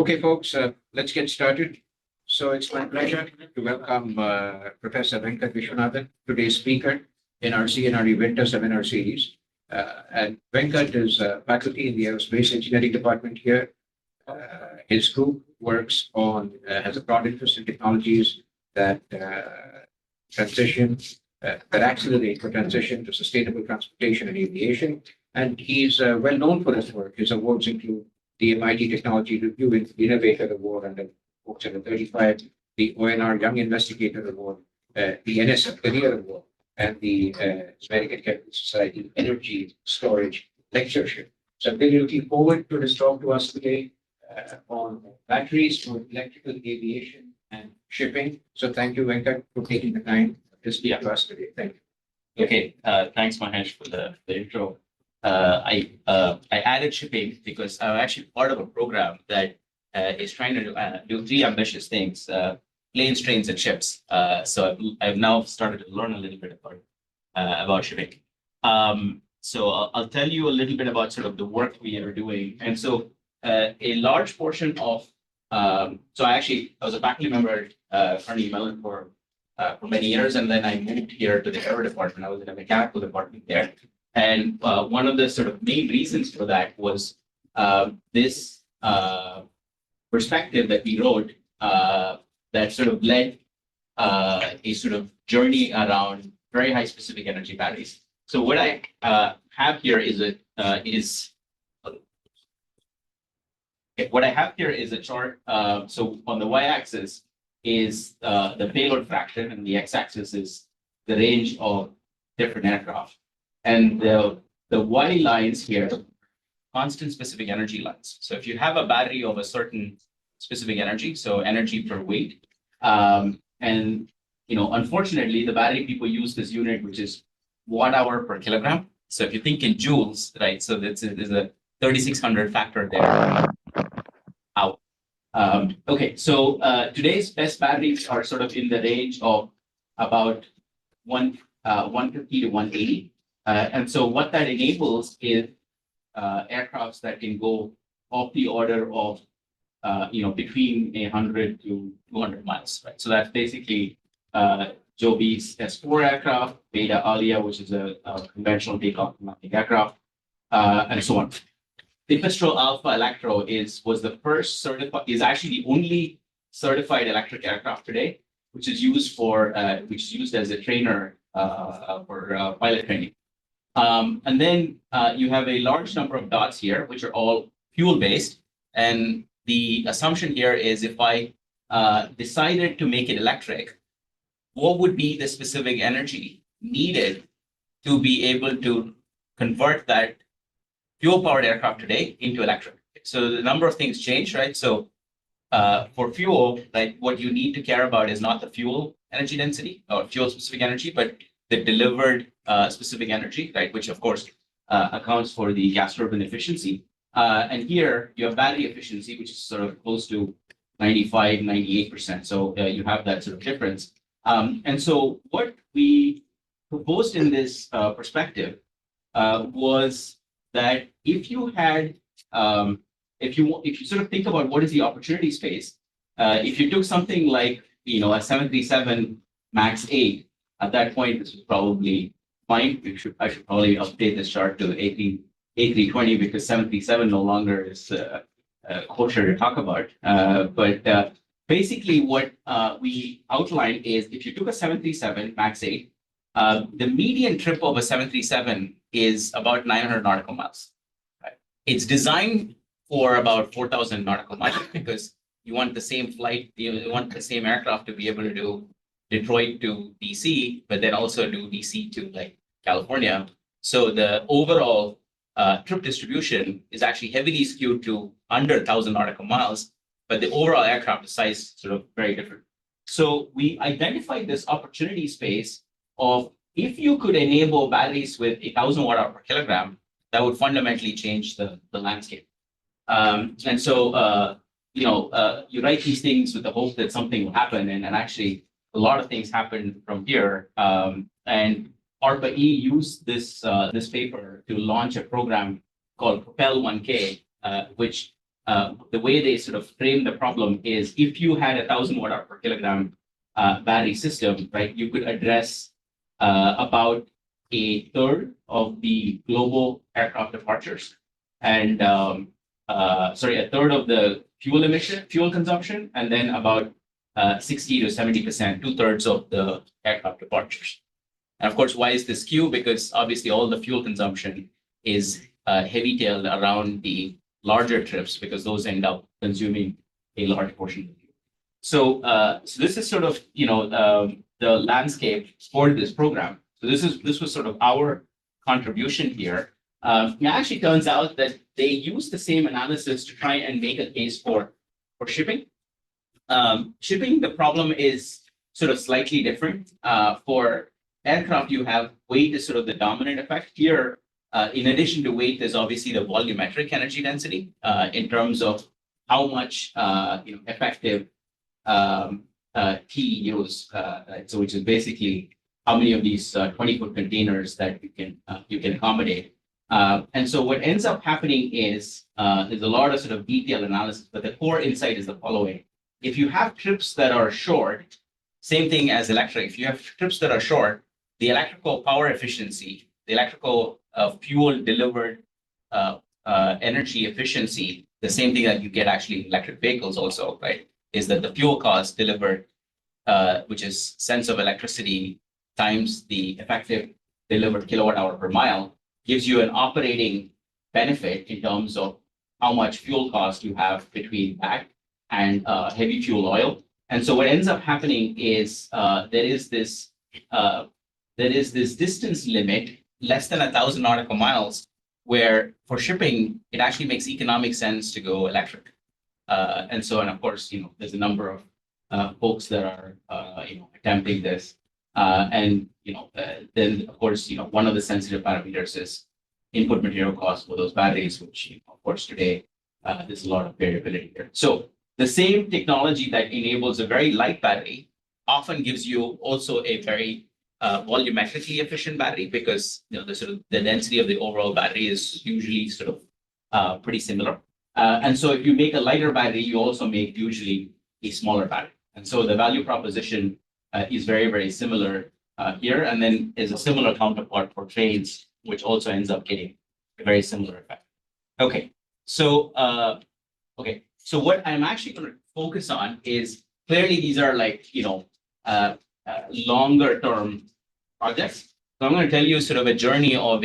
Okay, folks, let's get started. So it's my pleasure to welcome Professor Venkat Viswanathan, today's speaker in our CNRE Winter Seminar Series. And Venkat is faculty in the Aerospace Engineering Department here. His group works on, has a broad interest in technologies that transition, that accelerate the transition to sustainable transportation and aviation. And he's well known for his work. His awards include the MIT Technology Review Innovator Award under 735, the ONR Young Investigator Award, the NSF Career Award, and the American Chemical Society Energy Storage Lectureship. So I'm really looking forward to his talk to us today on batteries for electrical aviation and shipping. So thank you, Venkat, for taking the time to speak to us today. Thank you. Okay, thanks, Mahesh, for the intro. I added shipping because I'm actually part of a program that is trying to do three ambitious things: planes, trains, and ships. So I've now started to learn a little bit about shipping. So I'll tell you a little bit about sort of the work we are doing. And so a large portion of I was a faculty member at Carnegie Mellon for many years, and then I moved here to the aero department. I was in a mechanical department there. And one of the sort of main reasons for that was this perspective that we wrote that sort of led a sort of journey around very high specific energy batteries. So what I have here is what I have here is a chart. So on the y-axis is the payload fraction, and the x-axis is the range of different aircraft. And the Y lines here, constant specific energy lines. So if you have a battery of a certain specific energy, so energy per weight, and unfortunately, the battery people use this unit, which is watt-hour per kilogram. So if you think in joules, right? So there's a 3600 factor there. Out. Okay, so today's best batteries are sort of in the range of about 150 to 180. And so what that enables is aircrafts that can go off the order of, between 100 to 200 miles, right? So that's basically Joby's S4 aircraft, Beta Alia, which is a conventional takeoff and landing aircraft, and so on. The Pipistrel Alpha Electro was the first certified, is actually the only certified electric aircraft today, which is used as a trainer for pilot training. And then you have a large number of dots here, which are all fuel-based. And the assumption here is if I decided to make it electric, what would be the specific energy needed to be able to convert that fuel-powered aircraft today into electric? So the number of things change, right? So for fuel, right, what you need to care about is not the fuel energy density or fuel-specific energy, but the delivered specific energy, right, which of course accounts for the gas turbine efficiency. And here you have battery efficiency, which is sort of close to 95, 98%. So you have that sort of difference. And so what we proposed in this perspective was that if you had, if you sort of think about what is the opportunity space, if you took something like, a 737 MAX 8, at that point, this was probably fine. I should probably update this chart to A320 because 737 no longer is kosher to talk about. But basically, what we outlined is if you took a 737 MAX 8, the median trip of a 737 is about 900 nautical miles. Right? It's designed for about 4,000 nautical miles because you want the same flight, you want the same aircraft to be able to do Detroit to DC, but then also do DC to like California. So the overall trip distribution is actually heavily skewed to under 1,000 nautical miles, but the overall aircraft size sort of very different. So we identified this opportunity space of if you could enable batteries with 1,000 watt-hour per kilogram, that would fundamentally change the landscape. And so you write these things with the hope that something will happen, and actually a lot of things happen from here. And ARPA-E used this paper to launch a program called Propel 1K, which the way they sort of frame the problem is if you had 1,000 watt-hour per kilogram battery system, right, you could address about a third of the global aircraft departures and a third of the fuel consumption, and then about 60 to 70%, 2/3 of the aircraft departures. And of course, why is this skew? Because obviously all the fuel consumption is heavy-tailed around the larger trips because those end up consuming a large portion of the fuel. So this is sort of the landscape for this program. So this was sort of our contribution here. It actually turns out that they use the same analysis to try and make a case for shipping. Shipping, the problem is sort of slightly different. For aircraft, you have weight is sort of the dominant effect. Here, in addition to weight, there's obviously the volumetric energy density in terms of how much effective TEUs, so which is basically how many of these 20-foot containers that you can accommodate. And so what ends up happening is there's a lot of sort of detailed analysis, but the core insight is the following. If you have trips that are short, same thing as electric, if you have trips that are short, the electrical power efficiency, the electrical fuel delivered energy efficiency, the same thing that you get actually in electric vehicles also, right, is that the fuel cost delivered, which is cents of electricity times the effective delivered kilowatt hour per mile, gives you an operating benefit in terms of how much fuel cost you have between that and heavy fuel oil. And so what ends up happening is there is this distance limit less than 1,000 nautical miles, where for shipping it actually makes economic sense to go electric. And of course, there's a number of folks that are attempting this. Then of course, one of the sensitive parameters is input material cost for those batteries, which of course today there's a lot of variability here. So the same technology that enables a very light battery often gives you also a very volumetrically efficient battery, because the density of the overall battery is usually sort of pretty similar. And so if you make a lighter battery, you also make usually a smaller battery. And so the value proposition is very, very similar here, and then is a similar counterpart for trains, which also ends up getting a very similar effect. Okay, so what I'm actually going to focus on is, clearly these are like longer term projects. So I'm going to tell you sort of a journey of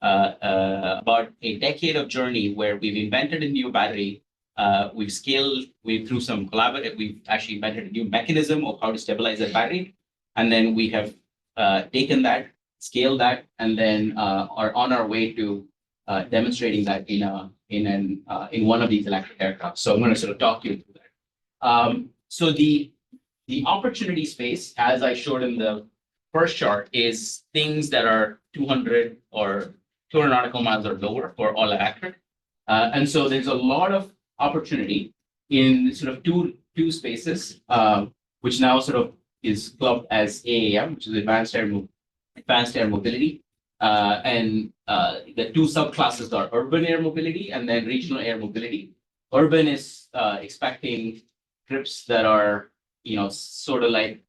about a decade of journey where we've invented a new battery. We've through some we've actually invented a new mechanism of how to stabilize that battery. And then we have taken that, scaled that, and then are on our way to demonstrating that in one of these electric aircraft. So I'm going to sort of talk you through that. So the opportunity space, as I showed in the first chart, is things that are 200 or 200 nautical miles or lower for all electric. And so there's a lot of opportunity in sort of two spaces, which now sort of is clubbed as AAM, which is advanced air mobility. And the two subclasses are urban air mobility and then regional air mobility. Urban is expecting trips that are sort of like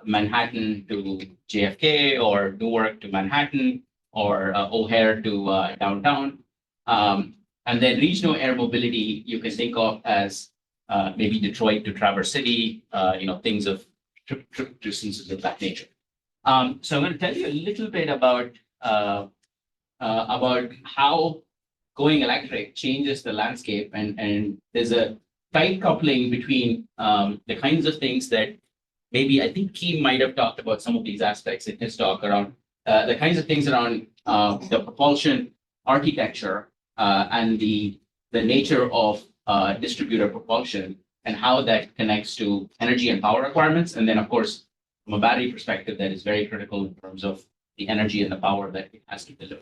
Manhattan to JFK, or Newark to Manhattan, or O'Hare to downtown. And then regional air mobility, you can think of as maybe Detroit to Traverse City, things of trip distances of that nature. So I'm going to tell you a little bit about how going electric changes the landscape, and there's a tight coupling between the kinds of things that maybe I think Keem might have talked about some of these aspects in his talk around the kinds of things around the propulsion architecture and the nature of distributed propulsion and how that connects to energy and power requirements. And then, of course, from a battery perspective, that is very critical in terms of the energy and the power that it has to deliver.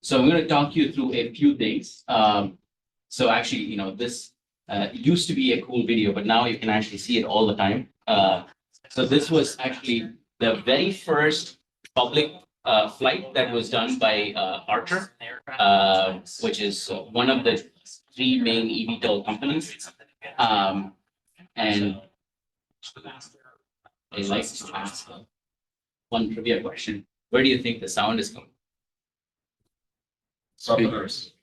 So I'm going to talk you through a few things. So actually, this used to be a cool video, but now you can actually see it all the time. So this was actually the very first public flight that was done by Archer, which is one of the three main eVTOL companies. And I like to ask one trivia question. Where do you think the sound is coming? Propellers.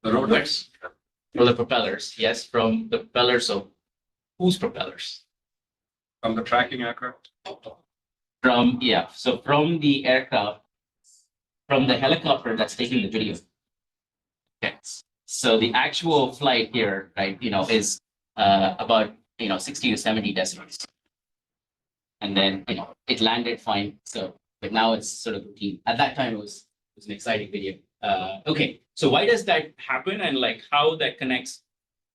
The rotors. From the propellers, yes, from the propellers of whose propellers? From the tracking aircraft. From, yeah, so from the aircraft, from the helicopter that's taking the video. Okay, so the actual flight here, right, is about, 60 to 70 decibels. And then, it landed fine. So, but now it's sort of routine. At that time, it was an exciting video. Okay, so why does that happen, and like how that connects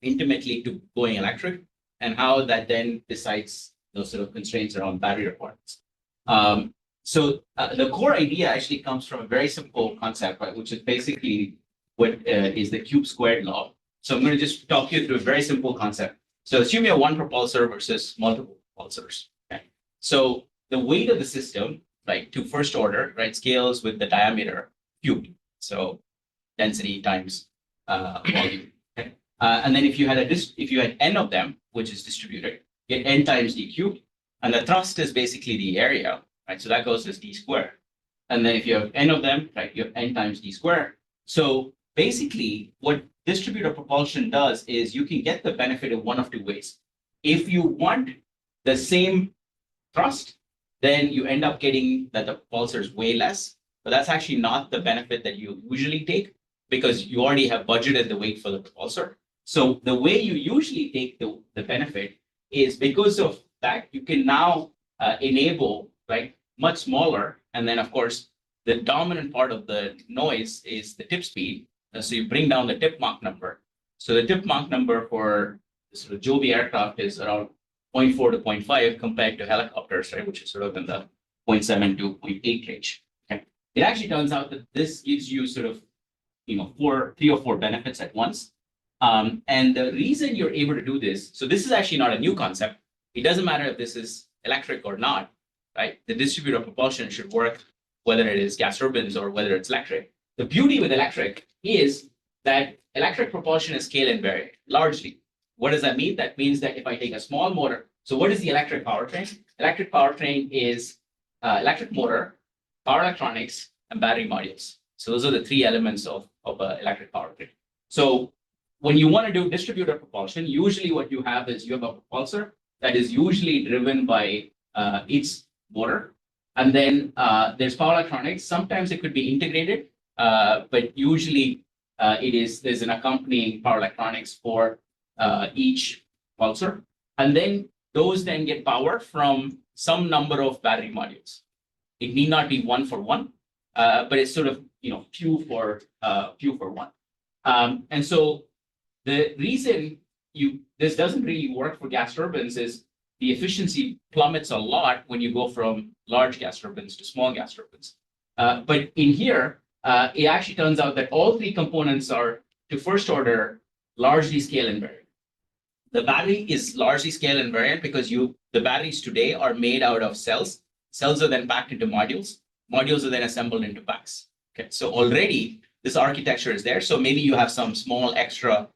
intimately to going electric, and how that then decides those sort of constraints around battery requirements. So the core idea actually comes from a very simple concept, right, which is basically what is the cube squared law. So I'm going to just talk you through a very simple concept. So assume you have one propulsor versus multiple propulsors. Okay. So the weight of the system, right, to first order, right, scales with the diameter cubed. So density times volume. Okay. And then if you had n of them, which is distributed, you get n times d cubed, and the thrust is basically the area, right? So that goes as d squared. And then if you have n of them, right, you have n times d squared. So basically, what distributed propulsion does is you can get the benefit in one of two ways. If you want the same thrust, then you end up getting that the propulsor is way less, but that's actually not the benefit that you usually take because you already have budgeted the weight for the propulsor. So the way you usually take the benefit is because of that, you can now enable, right, much smaller. And then of course, the dominant part of the noise is the tip speed. So you bring down the tip Mach number. So the tip Mach number for sort of Joby aircraft is around 0.4 to 0.5 compared to helicopters, right, which is sort of in the 0.7 to 0.8 range. Okay. It actually turns out that this gives you sort of, three or four benefits at once. And the reason you're able to do this, so this is actually not a new concept. It doesn't matter if this is electric or not, right? The distributed propulsion should work whether it is gas turbines or whether it's electric. The beauty with electric is that electric propulsion is scale invariant, largely. What does that mean? That means that if I take a small motor, so what is the electric powertrain? Electric powertrain is electric motor, power electronics, and battery modules. So those are the three elements of electric powertrain. So when you want to do distributed propulsion, usually what you have is you have a propulsor that is usually driven by its motor. And then there's power electronics. Sometimes it could be integrated, but usually there's an accompanying power electronics for each pulsar. And then those then get power from some number of battery modules. It need not be one for one, but it's sort of few for one. And so the reason this doesn't really work for gas turbines is the efficiency plummets a lot when you go from large gas turbines to small gas turbines. But in here, it actually turns out that all three components are, to first order, largely scale invariant. The battery is largely scale invariant because the batteries today are made out of cells. Cells are then packed into modules. Modules are then assembled into packs. Okay, so already this architecture is there. So maybe you have some small extra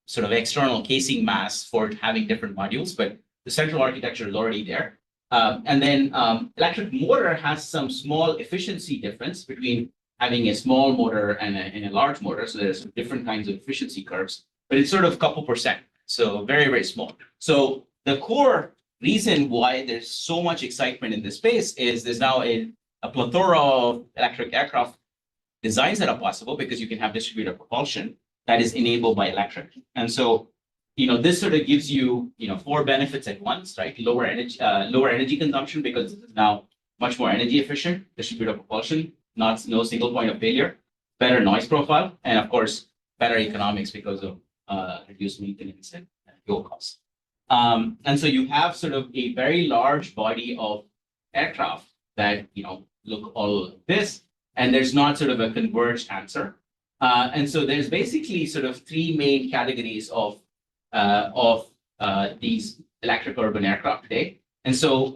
sort of external casing mass for having different modules, but the central architecture is already there. And then electric motor has some small efficiency difference between having a small motor and a large motor. So there's different kinds of efficiency curves, but it's sort of a couple percent. So very, very small. So the core reason why there's so much excitement in this space is there's now a plethora of electric aircraft designs that are possible because you can have distributed propulsion that is enabled by electric. And so, this sort of gives you, four benefits at once, right? Lower energy consumption because it's now much more energy efficient, distributed propulsion, no single point of failure, better noise profile, and of course, better economics because of reduced maintenance and fuel costs. And so you have sort of a very large body of aircraft that, look all like this, and there's not sort of a converged answer. And so there's basically sort of three main categories of these electric urban aircraft today. And so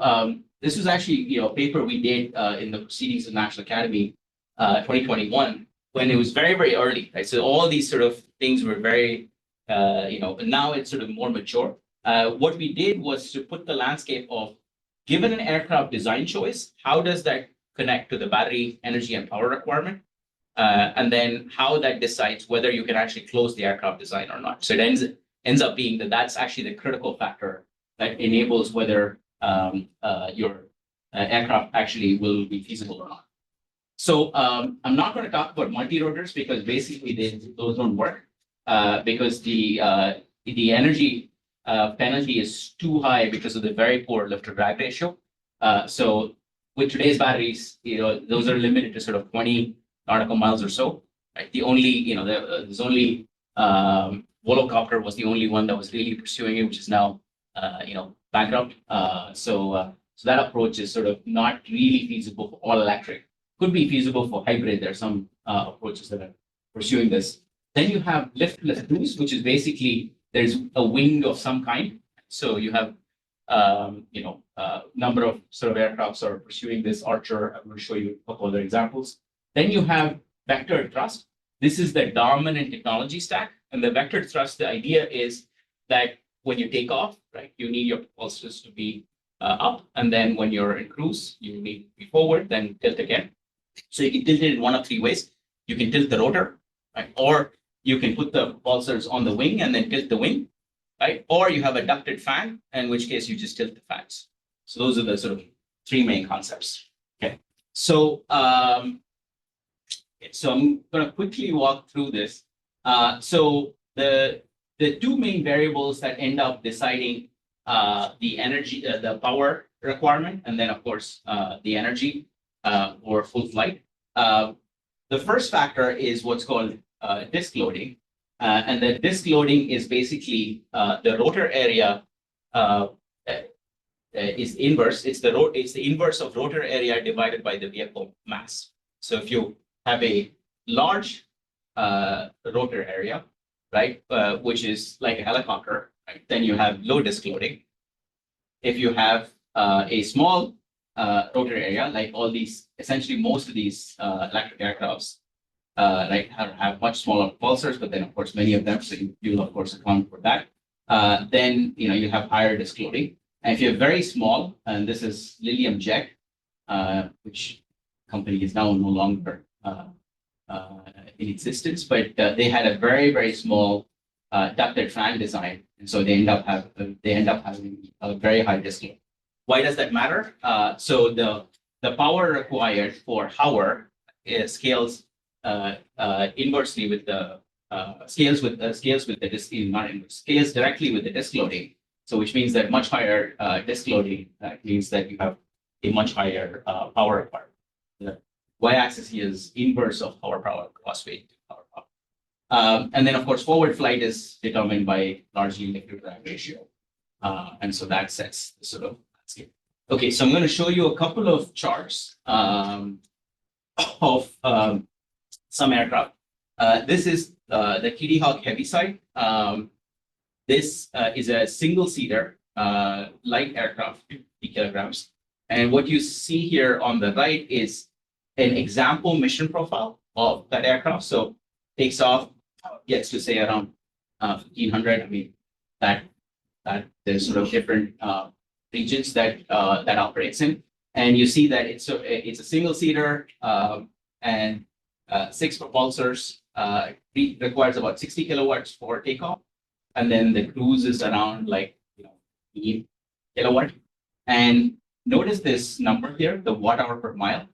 this was actually, a paper we did in the Proceedings of National Academy 2021, when it was very, very early, right? So all these sort of things were very, but now it's sort of more mature. What we did was to put the landscape of, given an aircraft design choice, how does that connect to the battery energy and power requirement? And then how that decides whether you can actually close the aircraft design or not. So it ends up being that that's actually the critical factor that enables whether your aircraft actually will be feasible or not. So I'm not going to talk about multi-rotors because basically those don't work because the energy penalty is too high because of the very poor lift to drag ratio. So with today's batteries, those are limited to sort of 20 nautical miles or so. Right? The only, there's only Volocopter was the only one that was really pursuing it, which is now, bankrupt. So that approach is sort of not really feasible for all electric. Could be feasible for hybrid. There are some approaches that are pursuing this. Then you have liftless cruise, which is basically there's a wing of some kind. So you have, number of sort of aircrafts are pursuing this. Archer. I'm going to show you a couple other examples. Then you have vector thrust. This is the dominant technology stack. And the vector thrust, the idea is that when you take off, right, you need your propulsors to be up. And then when you're in cruise, you need to be forward, then tilt again. So you can tilt it in one of three ways. You can tilt the rotor, right? Or you can put the propulsors on the wing and then tilt the wing, right? Or you have a ducted fan, in which case you just tilt the fans. So those are the sort of three main concepts. Okay. So so I'm going to quickly walk through this. So the two main variables that end up deciding the energy, the power requirement, and then of course the energy or full flight. The first factor is what's called disk loading, and the disk loading is basically the rotor area is inverse. It's the inverse of rotor area divided by the vehicle mass. So if you have a large rotor area, right, which is like a helicopter, right, then you have low disk loading. If you have a small rotor area, like all these, essentially most of these electric aircrafts, right, have much smaller propulsors, but then of course many of them, so you'll of course account for that. Then you have higher disk loading. And if you're very small, and this is Lilium Jet, which company is now no longer in existence, but they had a very, very small ducted fan design, and so they end up having a very high disk load. Why does that matter? So the power required for power scales inversely with the scales with the disk, not inverse, scales directly with the disk loading. So which means that much higher disk loading means that you have a much higher power requirement. The y-axis here is inverse of power cost weight to power. And then of course forward flight is determined by largely lift to drag ratio, and so that sets the sort of landscape. Okay, so I'm going to show you a couple of charts of some aircraft. This is the Kitty Hawk Heaviside. This is a single-seater light aircraft, 50 kilograms. And what you see here on the right is an example mission profile of that aircraft. So takes off, gets to say around 1500. I mean, that there's sort of different regions that that operates in. And you see that it's a single-seater and 6 propulsors. Requires about 60 kilowatts for takeoff. And then the cruise is around 8 kilowatt. And notice this number here, the watt hour per mile.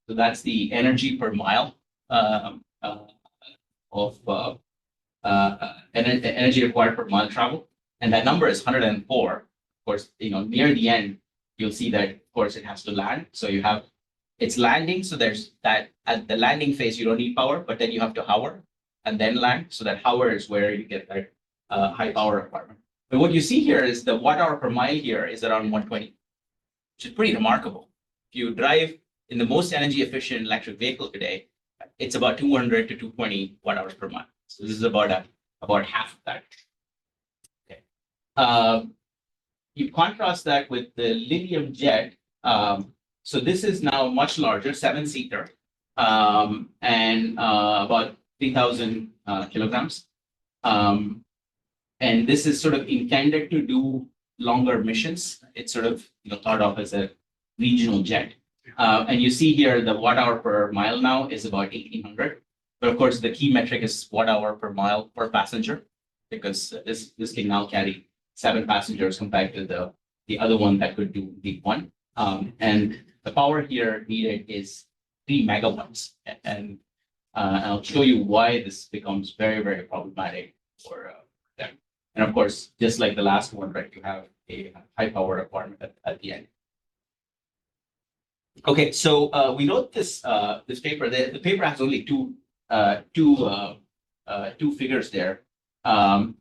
So that's the energy per mile of energy required per mile travel. And that number is 104. Of course, near the end, you'll see that, of course, it has to land. So you have, it's landing. So there's that at the landing phase, you don't need power, but then you have to hover and then land. So that hover is where you get that high power requirement. But what you see here is the watt hour per mile here is around 120, which is pretty remarkable. If you drive in the most energy efficient electric vehicle today, it's about 200 to 220 watt hours per mile. So this is about half of that. Okay. You contrast that with the Lilium Jet, So this is now much larger, 7-seater, and about 3,000 kilograms. And this is sort of intended to do longer missions. It's sort of thought of as a regional jet. And you see here the watt hour per mile now is about 1,800. But of course, the key metric is watt hour per mile per passenger, because this can now carry 7 passengers compared to the other one that could do the 1. And the power here needed is 3 megawatts. And I'll show you why this becomes very, very problematic for them. And of course, just like the last one, right, you have a high power requirement at the end. Okay, so we wrote this paper. The paper has only two figures there, and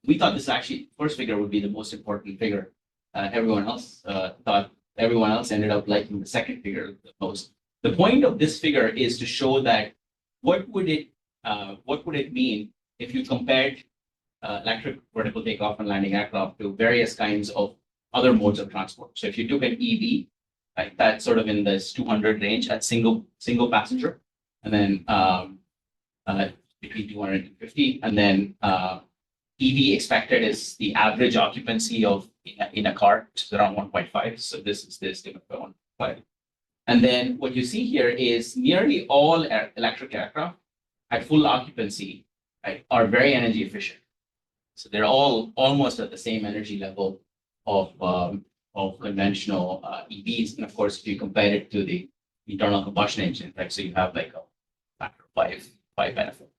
we thought this actually first figure would be the most important figure. Everyone else thought. Everyone else ended up liking the second figure the most. The point of this figure is to show that what would it mean if you compared electric vertical takeoff and landing aircraft to various kinds of other modes of transport. So if you took an EV, right, that's sort of in this 200 range at single passenger, and then between 250, and then EV expected is the average occupancy of in a car, which is around 1.5. So this is the estimate for 1.5. And then what you see here is nearly all electric aircraft at full occupancy, right, are very energy efficient. So they're all almost at the same energy level of conventional EVs. And of course, if you compare it to the internal combustion engine, right, so you have like a factor of five benefit.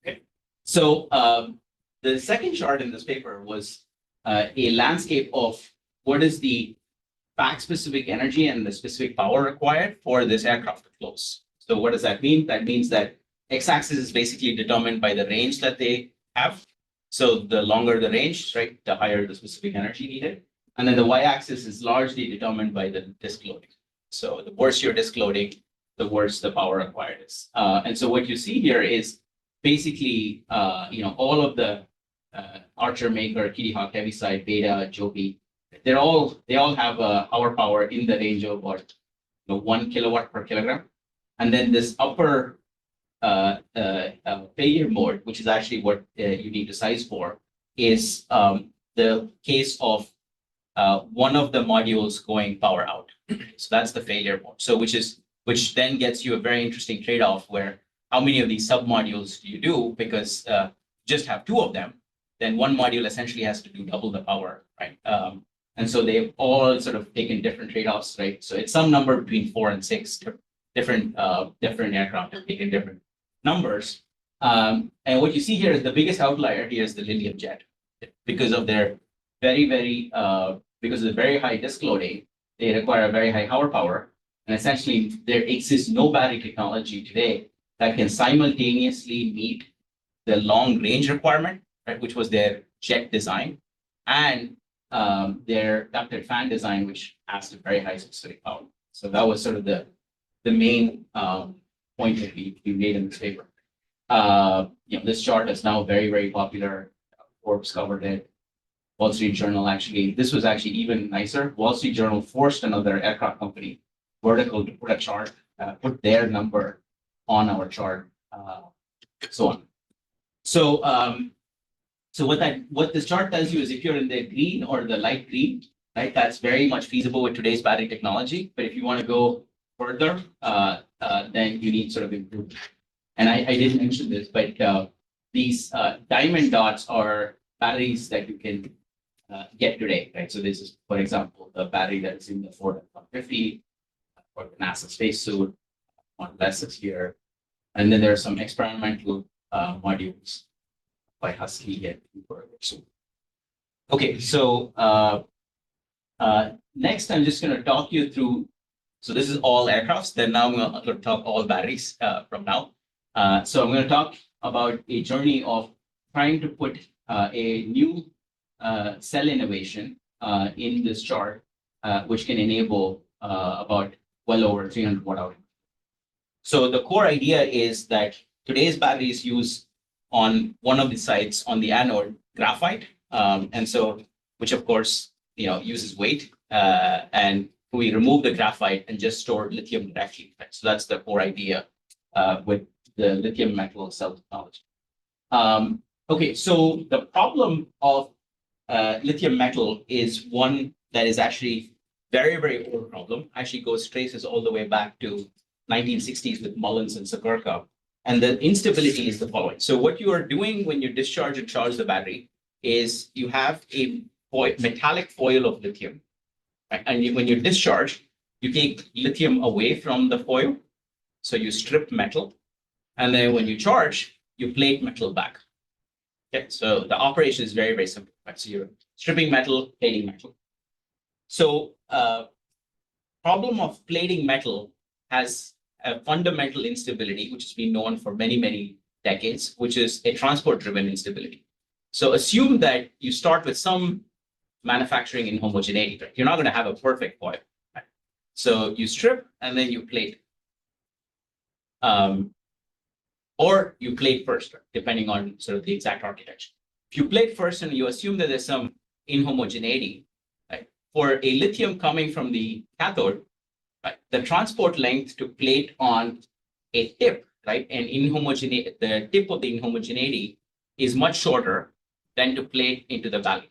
Okay. So the second chart in this paper was a landscape of what is the fact-specific energy and the specific power required for this aircraft to close. So what does that mean? That means that x-axis is basically determined by the range that they have. So the longer the range, right, the higher the specific energy needed. And then the y-axis is largely determined by the disk loading. So the worse your disk loading, the worse the power required is. And so what you see here is basically, all of the Archer, Maker, Kitty Hawk, Heaviside, Beta, Joby, they all have a hour power in the range of about 1 kilowatt per kilogram. And then this upper failure mode, which is actually what you need to size for, is the case of one of the modules going power out. So that's the failure mode. So which then gets you a very interesting trade-off where how many of these sub-modules do you do? Because just have 2 of them, then one module essentially has to do double the power, right? And so they've all sort of taken different trade-offs, right? So it's some number between 4 and 6 different aircraft have taken different numbers. And what you see here is the biggest outlier here is the Lithium jet. Because of their because of the very high disk loading, they require a very high hour power. And essentially there exists no battery technology today that can simultaneously meet the long range requirement, right, which was their jet design, and their ducted fan design, which asked a very high specific power. So that was sort of the main point that we made in this paper. This chart is now very, very popular. Forbes covered it. Wall Street Journal this was actually even nicer. Wall Street Journal forced another aircraft company, Vertical, to put a chart, put their number on our chart, so on. So what this chart tells you is if you're in the green or the light green, right, that's very much feasible with today's battery technology. But if you want to go further, then you need sort of improvement. And I didn't mention this, but these diamond dots are batteries that you can get today, right? So this is, for example, the battery that is in the Ford F-150 or the NASA spacesuit on lessons here. And then there are some experimental modules by Husky and Cooper. Okay, so next I'm just going to talk you through. So this is all aircrafts. Then now I'm going to talk all batteries from now. So I'm going to talk about a journey of trying to put a new cell innovation in this chart, which can enable about well over 300 watt hour. So the core idea is that today's batteries use on one of the sides on the anode graphite, and so which of course uses weight and we remove the graphite and just store lithium directly. Right? So that's the core idea with the lithium metal cell technology. Okay, so the problem of lithium metal is one that is actually very, very old problem. Actually traces all the way back to 1960s with Mullins and Sakurka. And the instability is the following. So what you are doing when you discharge and charge the battery is you have a metallic foil of lithium. Right? And when you discharge, you take lithium away from the foil. So you strip metal. And then when you charge, you plate metal back. Okay, so the operation is very, very simple. Right? So you're stripping metal, plating metal. So problem of plating metal has a fundamental instability, which has been known for many, many decades, which is a transport-driven instability. So assume that you start with some manufacturing inhomogeneity. Right? You're not going to have a perfect foil. Right? So you strip and then you plate. Or you plate first, depending on sort of the exact architecture. If you plate first and you assume that there's some inhomogeneity, right? For a lithium coming from the cathode, right, the transport length to plate on a tip, right, and the tip of the inhomogeneity is much shorter than to plate into the valley.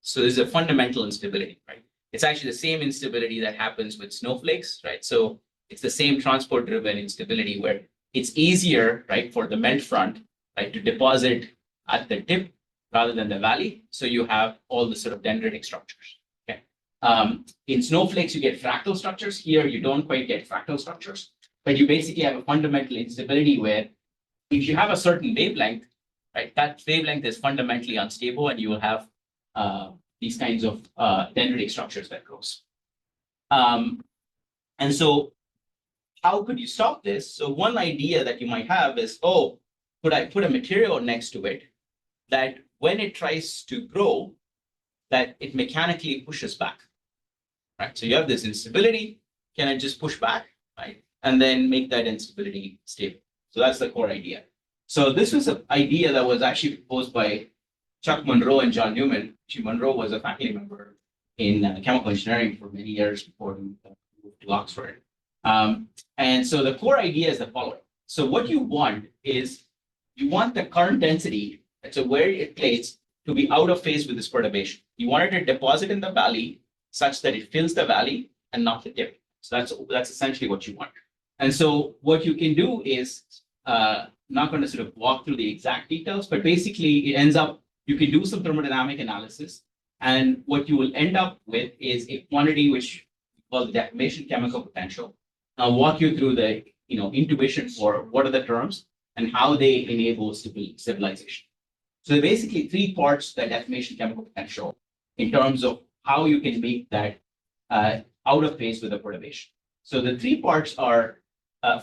So there's a fundamental instability, right? It's actually the same instability that happens with snowflakes, right? So it's the same transport-driven instability where it's easier, right, for the melt front, right, to deposit at the tip rather than the valley. So you have all the sort of dendritic structures. Okay. In snowflakes, you get fractal structures. Here, you don't quite get fractal structures, but you basically have a fundamental instability where if you have a certain wavelength, right, that wavelength is fundamentally unstable, and you will have these kinds of dendritic structures that goes. And so how could you stop this? So one idea that you might have is, oh, could I put a material next to it that when it tries to grow, that it mechanically pushes back, right? So you have this instability, can I just push back, right? And then make that instability stable. So that's the core idea. So this was an idea that was actually proposed by Chuck Monroe and John Newman. Actually, Monroe was a faculty member in chemical engineering for many years before he moved to Oxford. And so the core idea is the following. So what you want is you want the current density, so where it plays, to be out of phase with this perturbation. You want it to deposit in the valley such that it fills the valley and not the tip. So that's essentially what you want. And so what you can do is, not going to sort of walk through the exact details, but basically it ends up, you can do some thermodynamic analysis, and what you will end up with is a quantity which we call the deformation chemical potential. I'll walk you through the intuition for what are the terms and how they enable stabilization. So basically 3 parts the deformation chemical potential in terms of how you can make that out of phase with the perturbation. So the 3 parts are,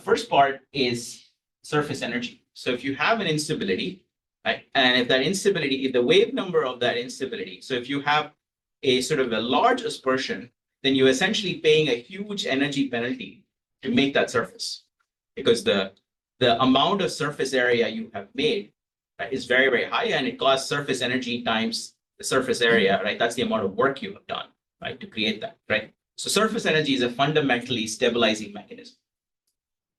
first part is surface energy. So if you have an instability, right, and if the wave number of that instability, so if you have a sort of a large aspersion, then you're essentially paying a huge energy penalty to make that surface, because the amount of surface area you have made, right, is very, very high, and it costs surface energy times the surface area, right? That's the amount of work you have done, right, to create that, right? So surface energy is a fundamentally stabilizing mechanism.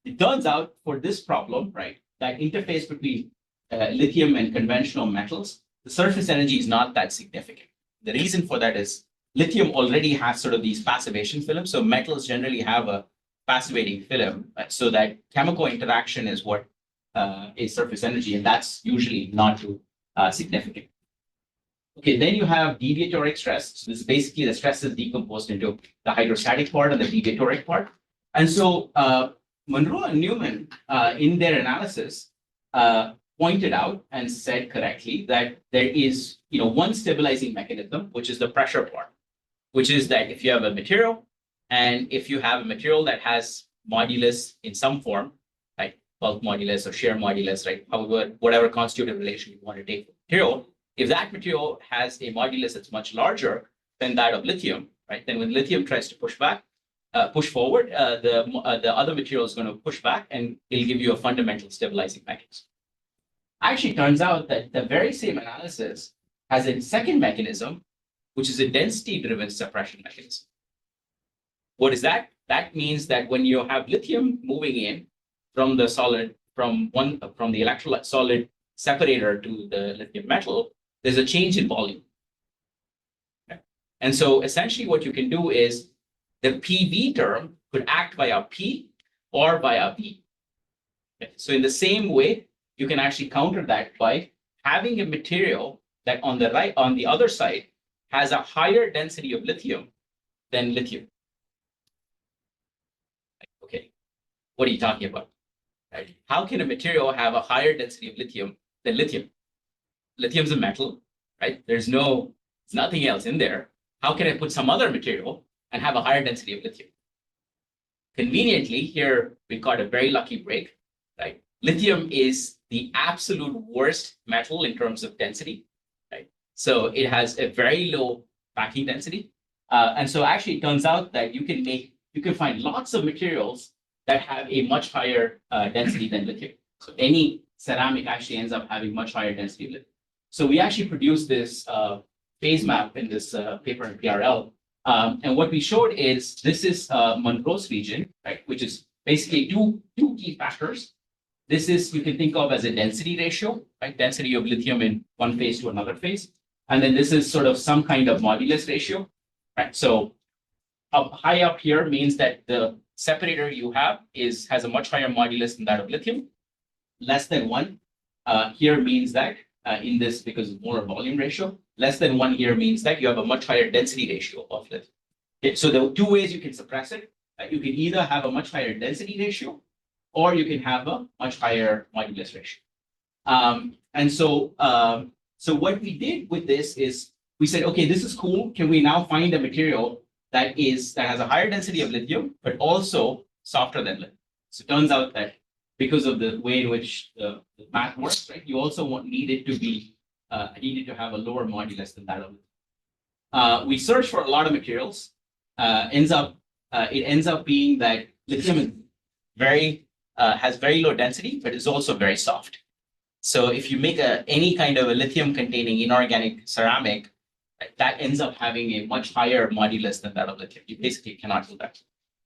It turns out for this problem, right, that interface between lithium and conventional metals, the surface energy is not that significant. The reason for that is lithium already has sort of these passivation films. So metals generally have a passivating film, right? So that chemical interaction is what is surface energy, and that's usually not too significant. Okay, then you have deviatoric stress. So this is basically the stress is decomposed into the hydrostatic part and the deviatoric part. And so Monroe and Newman, in their analysis, pointed out and said correctly that there is one stabilizing mechanism, which is the pressure part, which is that if you have a material, and if you have a material that has modulus in some form, right, bulk modulus or shear modulus, right, however, whatever constitutive relation you want to take for material, if that material has a modulus that's much larger than that of lithium, right, then when lithium tries to push forward, the other material is going to push back, and it'll give you a fundamental stabilizing mechanism. Actually, turns out that the very same analysis has a second mechanism, which is a density-driven suppression mechanism. What is that? That means that when you have lithium moving in from the solid, from the electrolyte solid separator to the lithium metal, there's a change in volume. Okay. And so essentially what you can do is the PV term could act via P or via V. Okay. So in the same way, you can actually counter that by having a material that on the other side has a higher density of lithium than lithium. Okay, what are you talking about? Right? How can a material have a higher density of lithium than lithium? Lithium's a metal, right? There's nothing else in there. How can I put some other material and have a higher density of lithium? Conveniently, here we got a very lucky break, right? Lithium is the absolute worst metal in terms of density, right? So it has a very low packing density. And so actually it turns out that you can find lots of materials that have a much higher density than lithium. So any ceramic actually ends up having much higher density of lithium. So we actually produced this phase map in this paper in PRL. And what we showed is this is Monroe's region, right, which is basically two key factors. This is, you can think of as a density ratio, right, density of lithium in one phase to another phase. And then this is sort of some kind of modulus ratio, right? So high up here means that the separator you have has a much higher modulus than that of lithium. Less than 1 here means that in this, because of more volume ratio, less than 1 here means that you have a much higher density ratio of lithium. Okay, so there are two ways you can suppress it. You can either have a much higher density ratio, or you can have a much higher modulus ratio. And so what we did with this is we said, okay, this is cool. Can we now find a material that has a higher density of lithium, but also softer than lithium? So it turns out that because of the way in which the math works, right, you also need it to have a lower modulus than that of lithium. We searched for a lot of materials. It ends up being that lithium is has very low density, but is also very soft. So if you make any kind of a lithium-containing inorganic ceramic, that ends up having a much higher modulus than that of lithium. You basically cannot do that.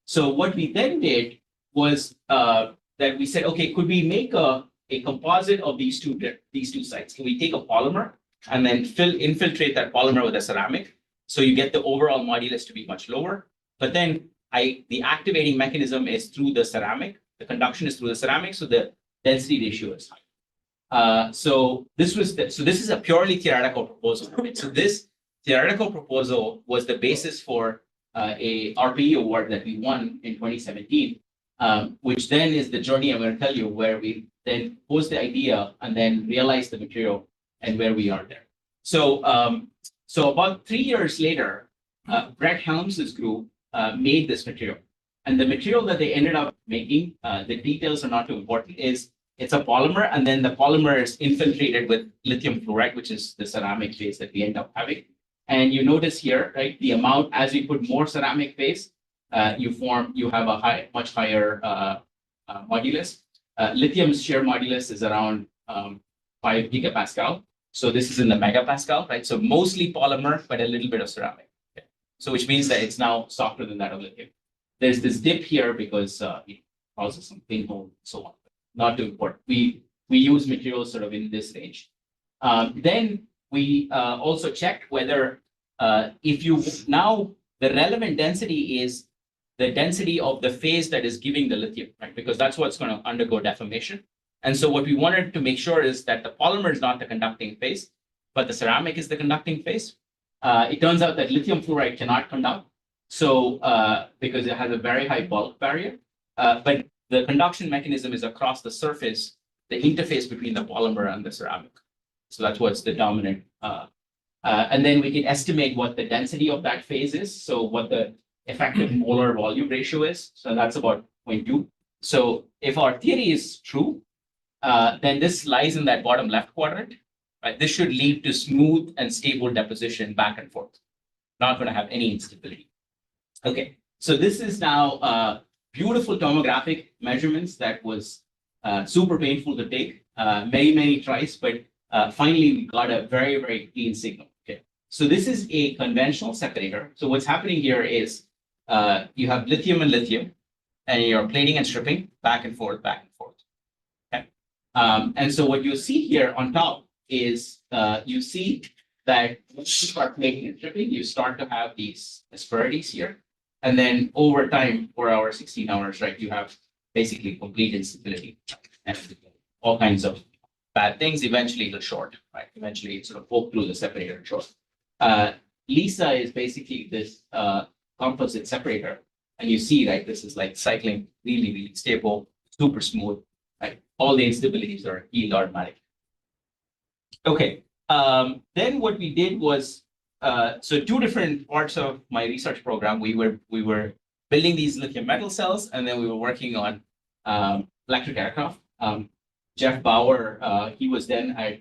So what we then did was that we said, okay, could we make a composite of these two sites? Can we take a polymer and then infiltrate that polymer with a ceramic, so you get the overall modulus to be much lower? But then the activating mechanism is through the ceramic. The conduction is through the ceramic, so the density ratio is high. So this is a purely theoretical proposal. Right? So this theoretical proposal was the basis for a RPE award that we won in 2017, which then is the journey I'm going to tell you, where we then posed the idea and then realized the material and where we are there. So about 3 years later, Brett Helms' group made this material. And the material that they ended up making, the details are not too important, it's a polymer, and then the polymer is infiltrated with lithium fluoride, which is the ceramic phase that we end up having. And you notice here, right, the amount, as we put more ceramic phase, you have a much higher modulus. Lithium's shear modulus is around 5 gigapascal. So this is in the megapascal, right? So mostly polymer, but a little bit of ceramic. Okay. So which means that it's now softer than that of lithium. There's this dip here because it causes some pinhole and so on. Not too important. We use materials sort of in this range. Then we also checked whether now the relevant density is the density of the phase that is giving the lithium, right? Because that's what's going to undergo deformation. And so what we wanted to make sure is that the polymer is not the conducting phase, but the ceramic is the conducting phase. It turns out that lithium fluoride cannot conduct, so because it has a very high bulk barrier, but the conduction mechanism is across the surface, the interface between the polymer and the ceramic. So that's what's the dominant. And then we can estimate what the density of that phase is. So what the effective molar volume ratio is. So that's about 0.2. So if our theory is true, then this lies in that bottom left quadrant. Right? This should lead to smooth and stable deposition back and forth. Not going to have any instability. Okay, so this is now beautiful tomographic measurements that was super painful to take, many tries, but finally we got a very, very clean signal. Okay, So this is a conventional separator. So what's happening here is you have lithium and lithium, and you're plating and stripping back and forth, back and forth. Okay. And so what you see here on top is you see that once you start plating and stripping, you start to have these asperities here. And then over time, 4 hours, 16 hours, right, you have basically complete instability and all kinds of bad things. Eventually it'll short, right? Eventually it sort of poke through the separator and short. Lisa is basically this composite separator. And you see, right, this is like cycling really, really stable, super smooth, right? All the instabilities are yield automatic. Okay. Then what we did was, so two different parts of my research program, we were building these lithium metal cells, and then we were working on electric aircraft. Jeff Bauer, he was then at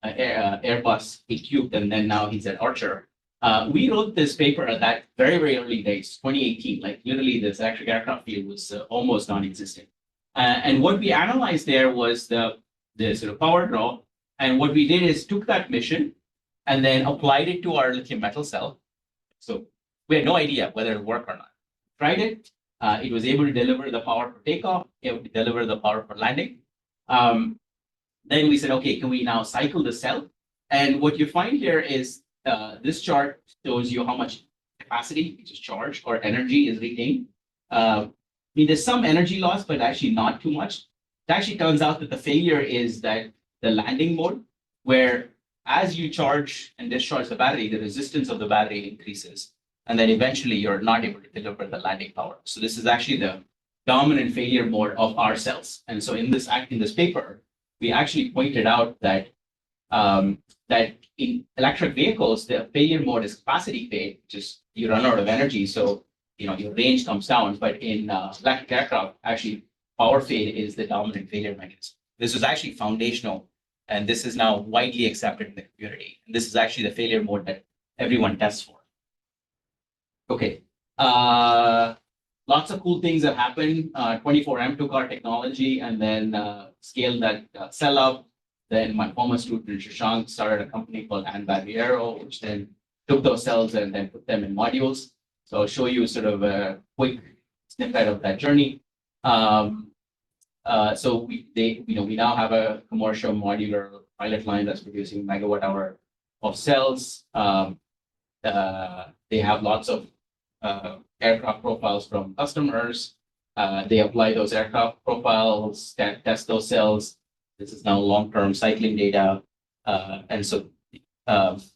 Airbus eCubed, and then now he's at Archer. We wrote this paper at that very, very early days, 2018, like literally this electric aircraft field was almost non-existent. And what we analyzed there was the sort of power draw. And what we did is took that mission and then applied it to our lithium metal cell. So we had no idea whether it would work or not. Tried it. It was able to deliver the power for takeoff, able to deliver the power for landing. Then we said, okay, can we now cycle the cell? And what you find here is this chart shows you how much capacity, which is charge or energy, is retained. I mean, there's some energy loss, but actually not too much. It actually turns out that the failure is that the landing mode, where as you charge and discharge the battery, the resistance of the battery increases. And then eventually you're not able to deliver the landing power. So this is actually the dominant failure mode of our cells. And so in this paper, we actually pointed out that that in electric vehicles, the failure mode is capacity fade, which is you run out of energy. So your range comes down. But in electric aircraft, actually power fade is the dominant failure mechanism. This was actually foundational. And this is now widely accepted in the community. And this is actually the failure mode that everyone tests for. Okay. Lots of cool things have happened. 24M took our technology and then scaled that cell up. Then my former student, Shashank, started a company called Aero, which then took those cells and then put them in modules. So I'll show you sort of a quick snippet of that journey. So we now have a commercial modular pilot line that's producing megawatt hour of cells. They have lots of aircraft profiles from customers. They apply those aircraft profiles, test those cells. This is now long-term cycling data. And so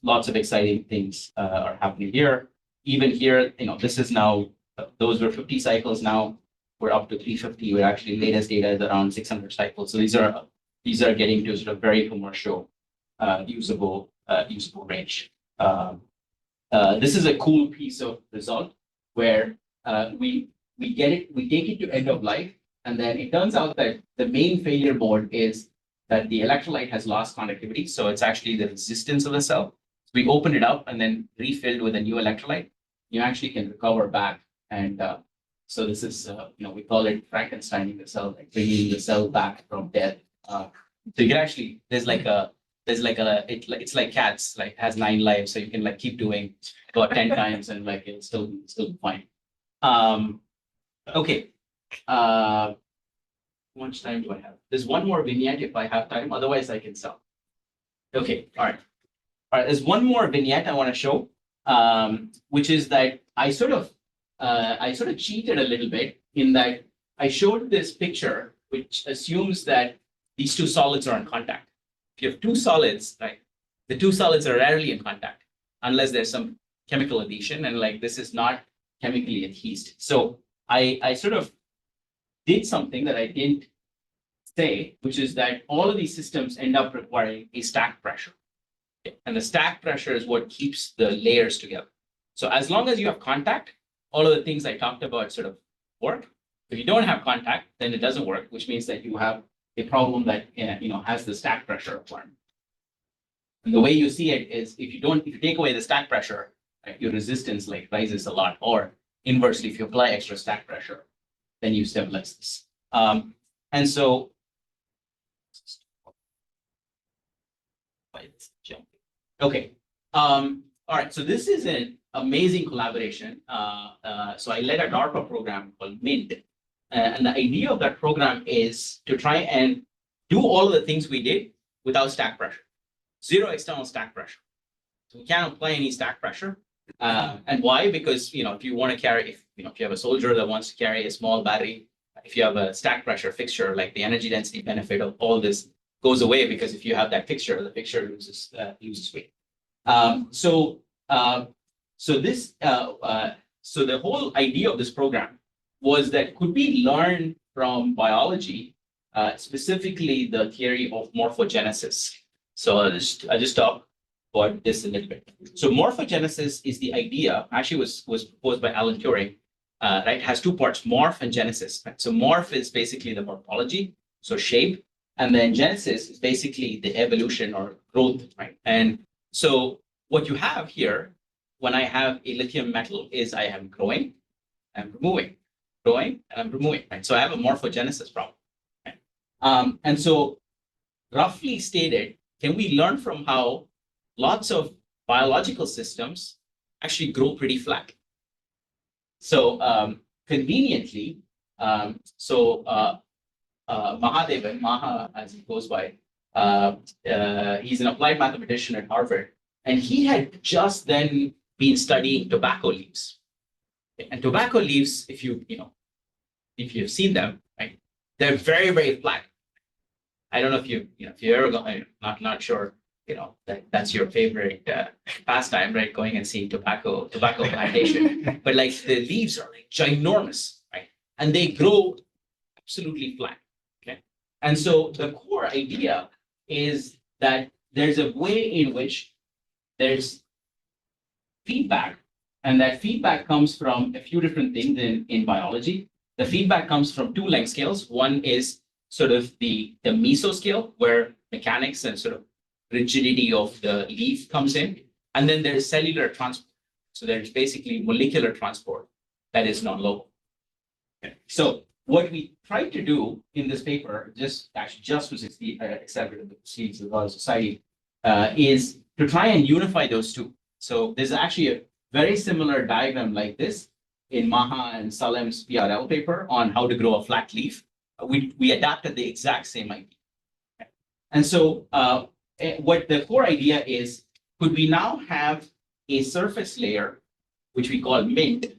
lots of exciting things are happening here. Even here, this is now, those were 50 cycles now. We're up to 350. We're actually latest data is around 600 cycles. So these are getting to sort of very commercial, usable range. This is a cool piece of result where we take it to end of life, and then it turns out that the main failure mode is that the electrolyte has lost conductivity. So it's actually the resistance of the cell. So we opened it up and then refilled with a new electrolyte. You actually can recover back and so this is, we call it Frankensteining the cell, like bringing the cell back from death. So you can actually, it's like cats, like has 9 lives. So you can like keep doing about 10 times and like it'll still be fine. Okay. How much time do I have? There's one more vignette if I have time. Otherwise I can stop. Okay. All right. There's one more vignette I want to show, which is that I sort of cheated a little bit in that I showed this picture, which assumes that these two solids are in contact. If you have two solids, right, the two solids are rarely in contact unless there's some chemical adhesion, and like this is not chemically adhesed. So I sort of did something that I didn't say, which is that all of these systems end up requiring a stack pressure. And the stack pressure is what keeps the layers together. So as long as you have contact, all of the things I talked about sort of work. If you don't have contact, then it doesn't work, which means that you have a problem that has the stack pressure requirement. And the way you see it is if you take away the stack pressure, right, your resistance like rises a lot. Or inversely, if you apply extra stack pressure, then you stabilize this. And so it's jumping. Okay. All right, so this is an amazing collaboration. So I led a DARPA program called MINT. And the idea of that program is to try and do all of the things we did without stack pressure. Zero external stack pressure. So we can't apply any stack pressure. And why? Because if you want to carry, if you have a soldier that wants to carry a small battery, if you have a stack pressure fixture, like the energy density benefit of all this goes away, because if you have that fixture, the fixture loses weight. So the whole idea of this program was that could we learn from biology, specifically the theory of morphogenesis. So I'll just talk about this a little bit. So morphogenesis is the idea, actually was proposed by Alan Turing, right? It has two parts, morph and genesis. Right? So morph is basically the morphology, so shape, and then genesis is basically the evolution or growth, right? And so what you have here, when I have a lithium metal, is I am growing, I'm removing, growing, and I'm removing, right? So I have a morphogenesis problem. Right? And so roughly stated, can we learn from how lots of biological systems actually grow pretty flat? So conveniently, Mahadevan, Maha as he goes by, he's an applied mathematician at Harvard, and he had just then been studying tobacco leaves. And tobacco leaves, if you've seen them, right, they're very, very flat. I don't know if you ever go, I'm not sure, that's your favorite pastime, right? Going and seeing tobacco plantation. But like the leaves are like ginormous, right? And they grow absolutely flat. Okay. And so the core idea is that there's a way in which there's feedback, and that feedback comes from a few different things in biology. The feedback comes from two length scales. One is sort of the mesoscale, where mechanics and sort of rigidity of the leaf comes in. And then there's cellular transport. So there's basically molecular transport that is non-local. Okay. So what we tried to do in this paper, just was accepted in the Proceedings of the Royal Society, is to try and unify those two. So there's actually a very similar diagram like this in Maha and Salem's PRL paper on how to grow a flat leaf. We adapted the exact same idea. Okay. And so what the core idea is, could we now have a surface layer, which we call MINT,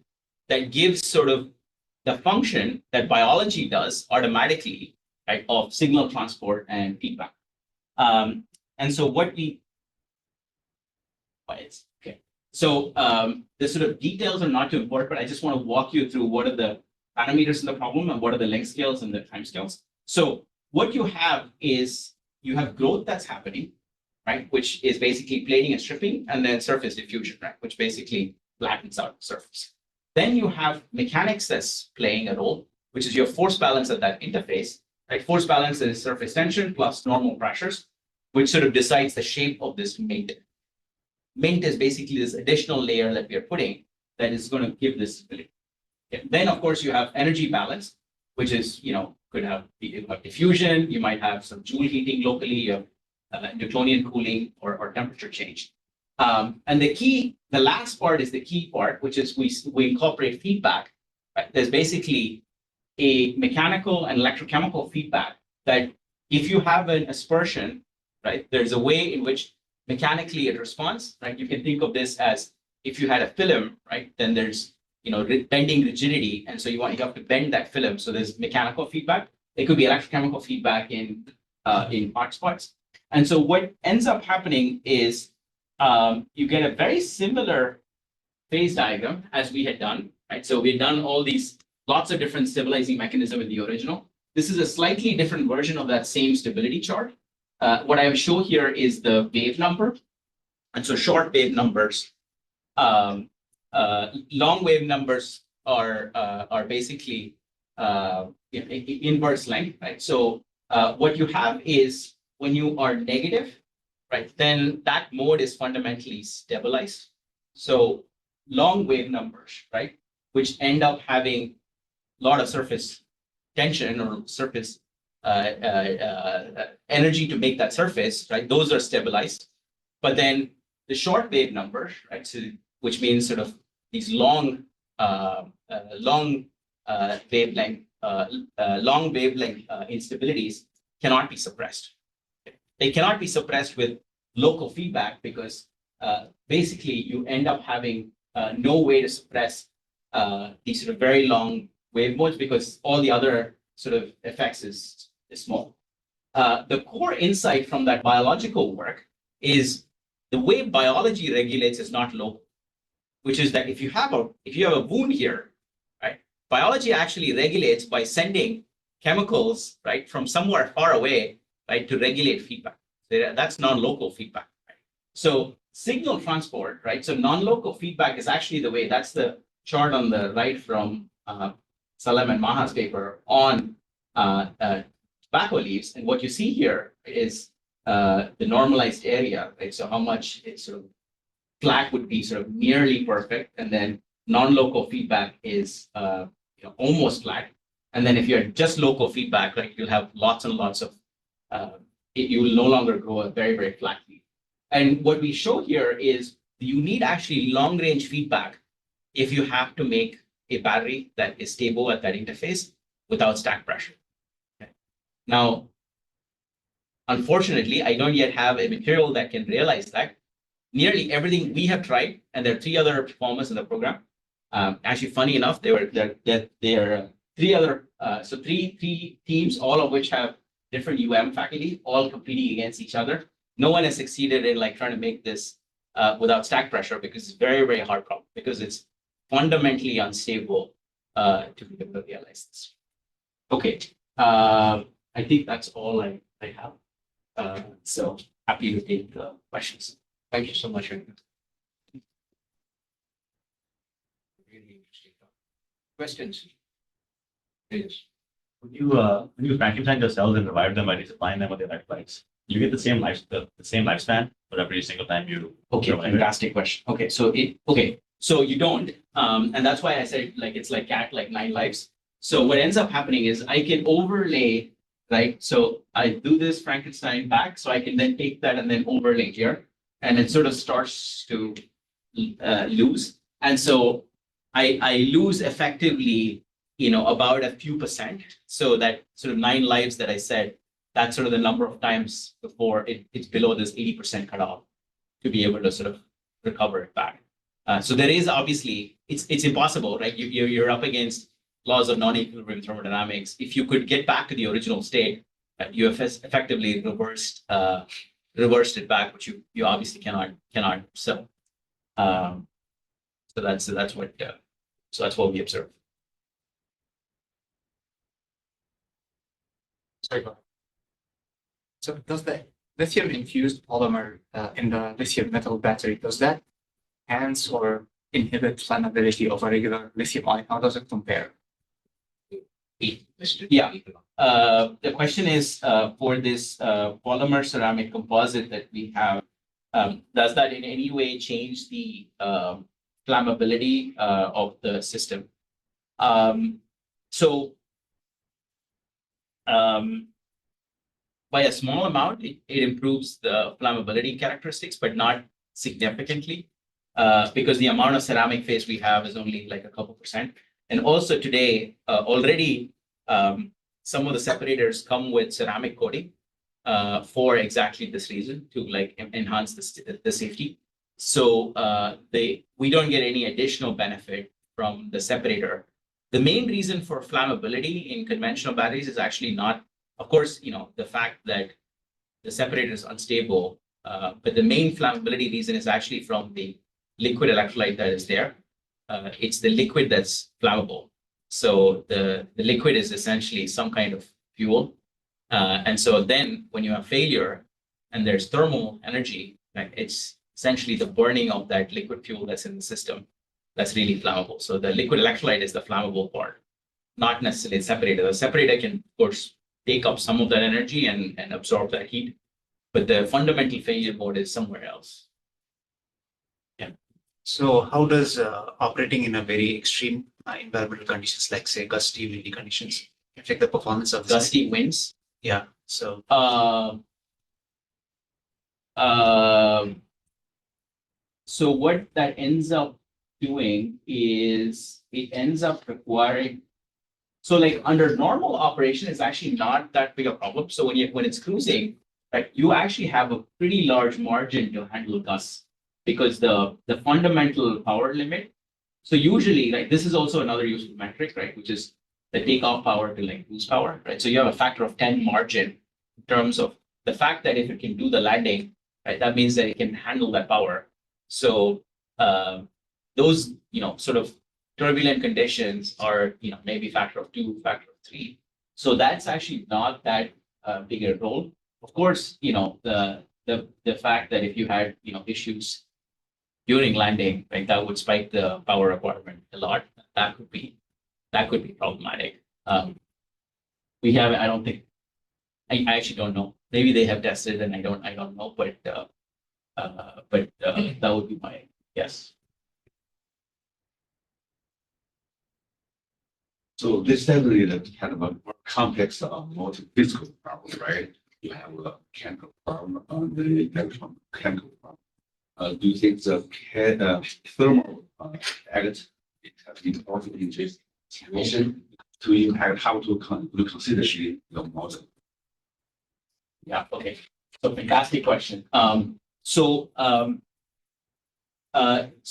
that gives sort of the function that biology does automatically, right, of signal transport and feedback. And so what we, okay. So the sort of details are not too important, but I just want to walk you through what are the parameters in the problem and what are the length scales and the time scales. So what you have is you have growth that's happening, right, which is basically plating and stripping, and then surface diffusion, right, which basically flattens out the surface. Then you have mechanics that's playing a role, which is your force balance at that interface, right? Force balance is surface tension plus normal pressures, which sort of decides the shape of this MINT. MINT is basically this additional layer that we are putting that is going to give this stability. Okay. Then, of course, you have energy balance, which is, could have diffusion, you might have some Joule heating locally, you have Newtonian cooling or temperature change. And the last part is the key part, which is we incorporate feedback. Right? There's basically a mechanical and electrochemical feedback that if you have an aspersion, right, there's a way in which mechanically it responds, right? You can think of this as if you had a film, right, then there's, bending rigidity. And so you have to bend that film. So there's mechanical feedback. It could be electrochemical feedback in hot spots. And so what ends up happening is you get a very similar phase diagram as we had done, right? So we had done lots of different stabilizing mechanism in the original. This is a slightly different version of that same stability chart. What I show here is the wave number. And so short wave numbers, long wave numbers are basically inverse length, right? So what you have is when you are negative, right, then that mode is fundamentally stabilized. So long wave numbers, right, which end up having a lot of surface tension or surface energy to make that surface, right, those are stabilized. But then the short wave number, right? So which means sort of these long wavelength instabilities cannot be suppressed. They cannot be suppressed with local feedback because basically you end up having no way to suppress these sort of very long wave modes because all the other sort of effects is small. The core insight from that biological work is the way biology regulates is not local, which is that if you have a wound here, right, biology actually regulates by sending chemicals, right, from somewhere far away, right, to regulate feedback. That's non-local feedback. Right? So signal transport, right? So non-local feedback is actually the way. That's the chart on the right from Salem and Maha's paper on tobacco leaves. And what you see here is the normalized area, right? So how much it's sort of flat would be sort of nearly perfect, and then non-local feedback is almost flat. And then if you're just local feedback, right, you'll have lots and lots of you will no longer grow a very, very flat leaf. And what we show here is you need actually long-range feedback if you have to make a battery that is stable at that interface without stack pressure. Okay. Now, unfortunately, I don't yet have a material that can realize that. Nearly everything we have tried, and there are 3 other performers in the program. Actually, funny enough, there are 3 other, so three teams, all of which have different faculty, all competing against each other. No one has succeeded in like trying to make this without stack pressure because it's very, very hard problem because it's fundamentally unstable to be able to realize this. Okay, I think that's all I have. So happy to take questions. Thank you so much. Really interesting. Questions? Yes. When you Frankenstein the cells and revive them by resupplying them with electrolytes, you get the same lifespan for every single time you Okay, revive it? fantastic question. Okay, so you don't, and that's why I said like it's like cat, like 9 lives. So what ends up happening is I can overlay, right? So I do this Frankenstein back, so I can then take that and then overlay here, and it sort of starts to lose. And so I lose effectively, about a few percent. So that sort of 9 lives that I said, that's sort of the number of times before it's below this 80% cutoff to be able to sort of recover it back. So there is obviously, it's impossible, right? You're up against laws of non-equilibrium thermodynamics. If you could get back to the original state, you have effectively reversed it back, which you obviously cannot. So that's what we observe. Sorry, go ahead. So does the lithium infused polymer in the lithium metal battery, does that enhance or inhibit flammability of a regular lithium ion? How does it compare? Yeah. The question is for this polymer ceramic composite that we have, does that in any way change the flammability of the system? By a small amount, it improves the flammability characteristics, but not significantly, because the amount of ceramic phase we have is only like a couple percent. And also today, already some of the separators come with ceramic coating for exactly this reason, to like enhance the safety. So we don't get any additional benefit from the separator. The main reason for flammability in conventional batteries is actually not, of course, the fact that the separator is unstable, but the main flammability reason is actually from the liquid electrolyte that is there. It's the liquid that's flammable. So the liquid is essentially some kind of fuel. And so then when you have failure and there's thermal energy, right, it's essentially the burning of that liquid fuel that's in the system that's really flammable. So the liquid electrolyte is the flammable part, not necessarily the separator. The separator can, of course, take up some of that energy and absorb that heat, but the fundamental failure mode is somewhere else. Yeah. So how does operating in a very extreme environmental conditions, like say gusty, windy conditions, affect the performance of the Gusty winds? Yeah. So So what that ends up doing is it ends up requiring. So like under normal operation, it's actually not that big a problem. So when it's cruising, right, you actually have a pretty large margin to handle gusts because the fundamental power limit. So usually, like this is also another useful metric, right, which is the takeoff power to like cruise power, right? So you have a factor of 10 margin in terms of the fact that if it can do the landing, right, that means that it can handle that power. So those, sort of turbulent conditions are, maybe factor of 2, factor of 3. So that's actually not that big a role. Of course, the fact that if you had, issues during landing, right, that would spike the power requirement a lot. That could be problematic. We have, I don't think, I actually don't know. Maybe they have tested and I don't know, but that would be my guess. So this is really the kind of a more complex, multi-physical problem, right? You have a mechanical problem on the electromechanical problem. Do you think the thermal act it has been also in this situation to impact how to consider the model? Yeah. Okay. So fantastic question. So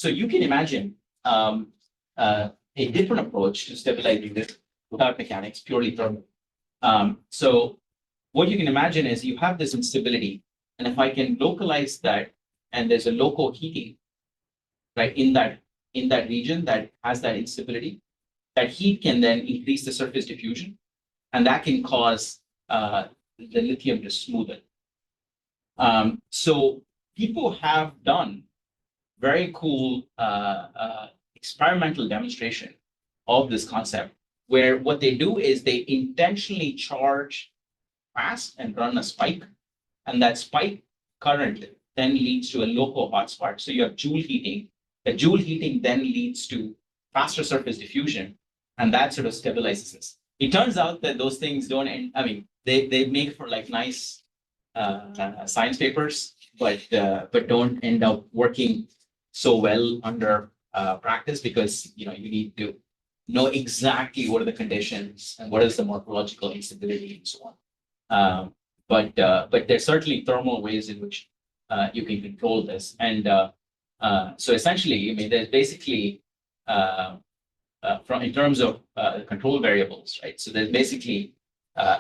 you can imagine a different approach to stabilizing this without mechanics, purely thermal. So what you can imagine is you have this instability, and if I can localize that, and there's a local heating, right, in that region that has that instability, that heat can then increase the surface diffusion, and that can cause the lithium to smoothen. So people have done very cool experimental demonstration of this concept, where what they do is they intentionally charge fast and run a spike, and that spike current then leads to a local hotspot. So you have Joule heating. The Joule heating then leads to faster surface diffusion, and that sort of stabilizes this. It turns out that those things don't end, I mean, they make for like nice science papers, but don't end up working so well under practice, because you need to know exactly what are the conditions and what is the morphological instability and so on. But there's certainly thermal ways in which you can control this. And so essentially, I mean, there's basically in terms of control variables, right? So there's basically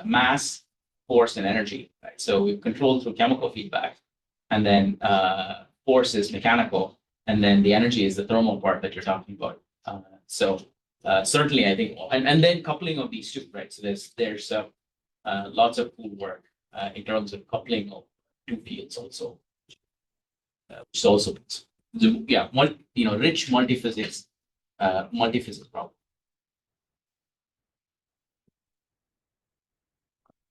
mass, force, and energy, right? So we control through chemical feedback, and then force is mechanical, and then the energy is the thermal part that you're talking about. So certainly, I think, and then coupling of these two, right? So there's lots of cool work in terms of coupling of two fields also, which is also rich multi-physics problem.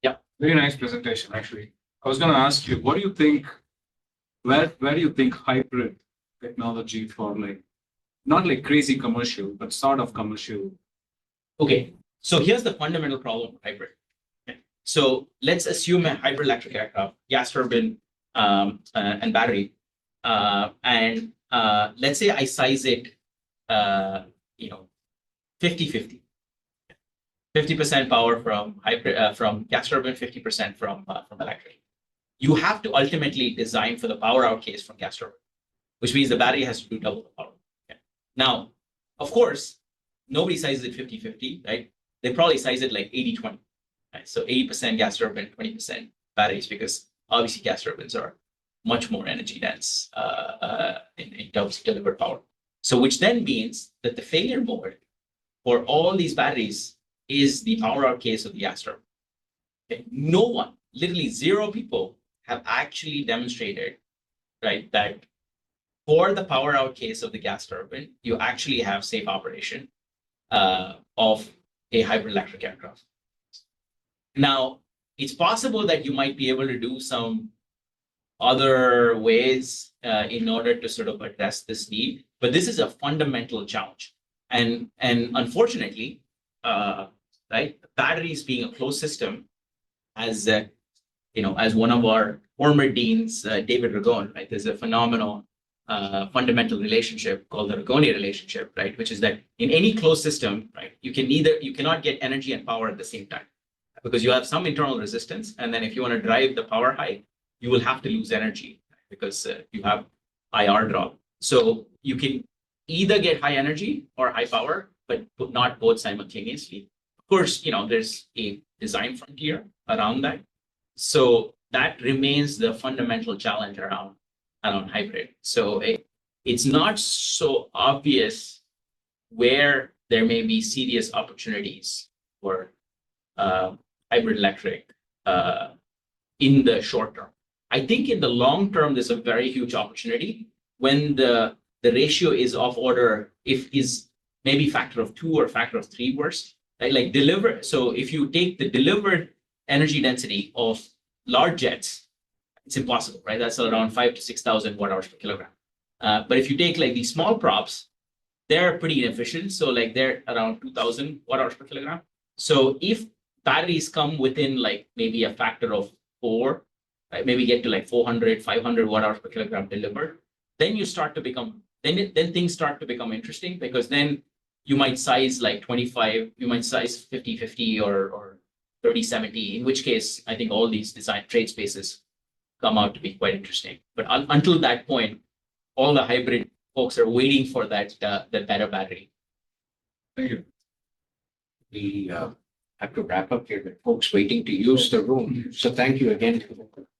Yeah, Very nice presentation, actually. I was going to ask you, what do you think? Where do you think hybrid technology for like, not like crazy commercial, but sort of commercial? Okay, so here's the fundamental problem of hybrid. Okay. So let's assume a hybrid electric aircraft, gas turbine, and battery, and let's say I size it, 50-50. 50% power from hybrid, from gas turbine, 50% from electric. You have to ultimately design for the power out case from gas turbine, which means the battery has to do double the power. Okay. Now, of course, nobody sizes it 50-50, right? They probably size it like 80-20. Right? So 80% gas turbine, 20% batteries, because obviously gas turbines are much more energy dense in terms of delivered power. So which then means that the failure mode for all these batteries is the power out case of the gas turbine. Okay. No one, literally 0 people, have actually demonstrated, right, that for the power out case of the gas turbine, you actually have safe operation of a hybrid electric aircraft. Now, it's possible that you might be able to do some other ways in order to sort of address this need, but this is a fundamental challenge. And unfortunately, right, batteries being a closed system, as as one of our former deans, David Ragon, right, there's a phenomenal fundamental relationship called the Ragone relationship, right? Which is that in any closed system, right, you cannot get energy and power at the same time because you have some internal resistance. And then if you want to drive the power high, you will have to lose energy because you have IR drop. So you can either get high energy or high power, but not both simultaneously. Of course, there's a design frontier around that. So that remains the fundamental challenge around hybrid. So it's not so obvious where there may be serious opportunities for hybrid electric in the short term. I think in the long term, there's a very huge opportunity when the ratio is of order, if is maybe factor of 2 or factor of 3 worse, right? Like deliver. So if you take the delivered energy density of large jets, it's impossible, right? That's around 5,000 to 6,000 watt hours per kilogram. But if you take like these small props, they're pretty inefficient. So like they're around 2,000 watt hours per kilogram. So if batteries come within like maybe a factor of 4, right, maybe get to like 400, 500 watt hours per kilogram delivered, then you start to become, then things start to become interesting because then you might size like 25, you might size 50-50 or 30-70, in which case I think all these design trade spaces come out to be quite interesting. But until that point, all the hybrid folks are waiting for that better battery. Thank you. We have to wrap up here, but folks waiting to use the room. So thank you again